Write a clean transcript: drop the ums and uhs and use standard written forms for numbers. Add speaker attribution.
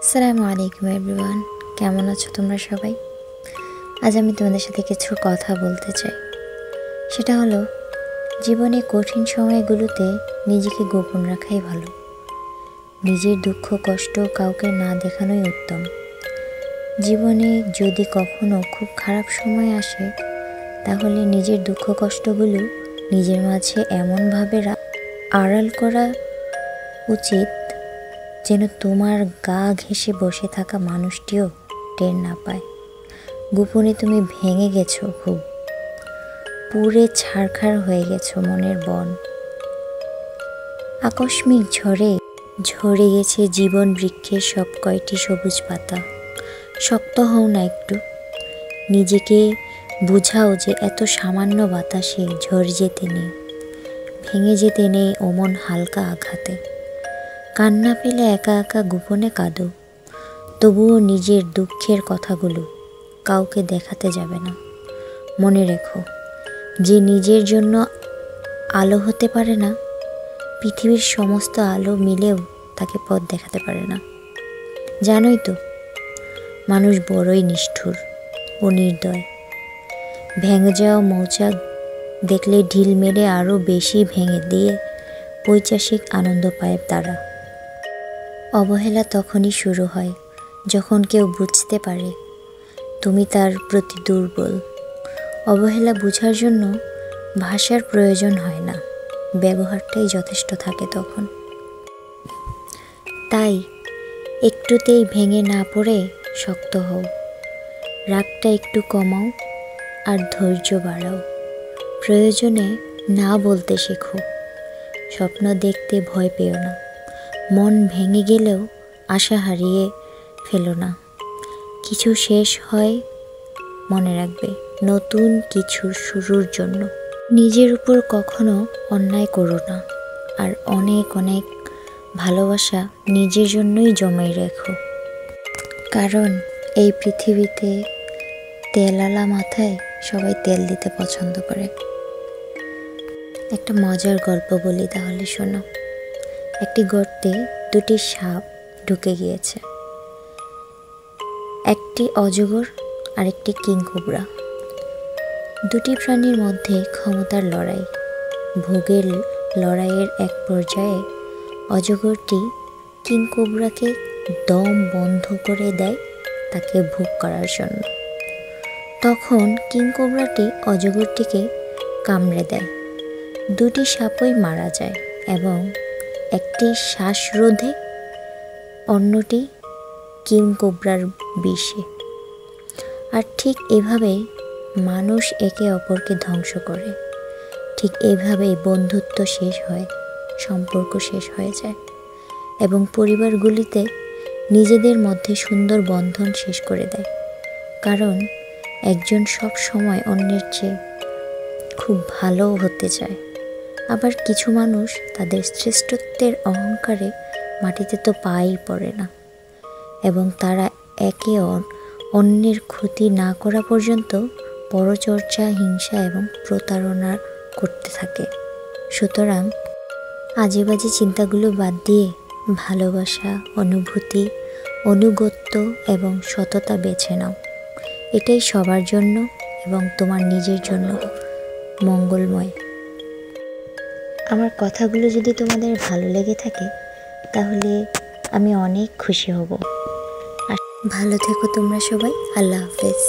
Speaker 1: আসসালামু আলাইকুম এভরিওয়ান, কেমন আছো তোমরা সবাই? আজ আমি তোমাদের সাথে কিছু কথা বলতে চাই। সেটা হলো, জীবনে কঠিন সময়গুলোতে নিজেকে গোপন রাখাই ভালো। নিজের দুঃখ কষ্ট কাউকে না দেখানোই উত্তম। জীবনে যদি কখনো খুব খারাপ সময় আসে, তাহলে নিজের দুঃখ কষ্টগুলো নিজের মাঝে এমনভাবে আড়াল করা উচিত যেন তোমার গা ঘেঁষে বসে থাকা মানুষটিও টের না পায়। গোপনে তুমি ভেঙে গেছো, খুব পুড়ে ছারখার হয়ে গেছো মনের বন। আকস্মিক ঝড়ে ঝরে গেছে জীবন বৃক্ষের সব কয়টি সবুজ পাতা। শক্ত হও না একটু, নিজেকে বুঝাও যে এত সামান্য বাতাসে ঝরে যেতে নেই, ভেঙে যেতে নেই অমন হালকা আঘাতে। কান্না পেলে একা একা গোপনে কাঁদো, তবুও নিজের দুঃখের কথাগুলো কাউকে দেখাতে যাবে না। মনে রেখো, যে নিজের জন্য আলো হতে পারে না, পৃথিবীর সমস্ত আলো মিলেও তাকে পথ দেখাতে পারে না। জানোই তো, মানুষ বড়ই নিষ্ঠুর ও নির্দয়। ভেঙে যাওয়া মৌচাক দেখলে ঢিল মেরে আরও বেশি ভেঙে দিয়ে পৈশাচিক আনন্দ পায় তারা। অবহেলা তখনই শুরু হয় যখন কেউ বুঝতে পারে তুমি তার প্রতি দুর্বল। অবহেলা বোঝার জন্য ভাষার প্রয়োজন হয় না, ব্যবহারটাই যথেষ্ট থাকে তখন। তাই একটুতেই ভেঙে না পড়ে শক্ত হও, রাগটা একটু কমাও আর ধৈর্য বাড়াও। প্রয়োজনে না বলতে শেখো, স্বপ্ন দেখতে ভয় পেও না। মন ভেঙে গেলেও আশা হারিয়ে ফেলো না। কিছু শেষ হয়, মনে রাখবে, নতুন কিছু শুরুর জন্য। নিজের উপর কখনো অন্যায় করো না, আর অনেক অনেক ভালোবাসা নিজের জন্যই জমাই রেখো। কারণ এই পৃথিবীতে তেলালা মাথায় সবাই তেল দিতে পছন্দ করে। একটা মজার গল্প বলি তাহলে শোনো। একটি গর্তে দুটি সাপ ঢুকে গিয়েছে, একটি অজগর আর একটি কিংকোবরা। দুটি প্রাণীর মধ্যে ক্ষমতার লড়াই। ভোগের লড়াইয়ের এক পর্যায়ে অজগরটি কিংকোবরাকে দম বন্ধ করে দেয় তাকে ভোগ করার জন্য। তখন কিংকোবরাটি অজগরটিকে কামড়ে দেয়। দুটি সাপই মারা যায় এবং একটি শ্বাসরোধে, অন্যটি কিংকোবরার বিষে। আর ঠিক এভাবেই মানুষ একে অপরকে ধ্বংস করে। ঠিক এভাবেই বন্ধুত্ব শেষ হয়, সম্পর্ক শেষ হয়ে যায় এবং পরিবারগুলিতে নিজেদের মধ্যে সুন্দর বন্ধন শেষ করে দেয়। কারণ একজন সব সময় অন্যের চেয়ে খুব ভালো হতে চায়। আবার কিছু মানুষ তাদের শ্রেষ্ঠত্বের অহংকারে মাটিতে তো পাই পড়ে না এবং তারা একে অন্যের ক্ষতি না করা পর্যন্ত পরচর্চা, হিংসা এবং প্রতারণা করতে থাকে। সুতরাং আজে বাজে চিন্তাগুলো বাদ দিয়ে ভালোবাসা, অনুভূতি, অনুগত্য এবং সততা বেছে নাও। এটাই সবার জন্য এবং তোমার নিজের জন্য মঙ্গলময়। আমার কথাগুলো যদি তোমাদের ভালো লেগে থাকে তাহলে আমি অনেক খুশি হব। আর ভালো থেকো তোমরা সবাই। আল্লাহ হাফেজ।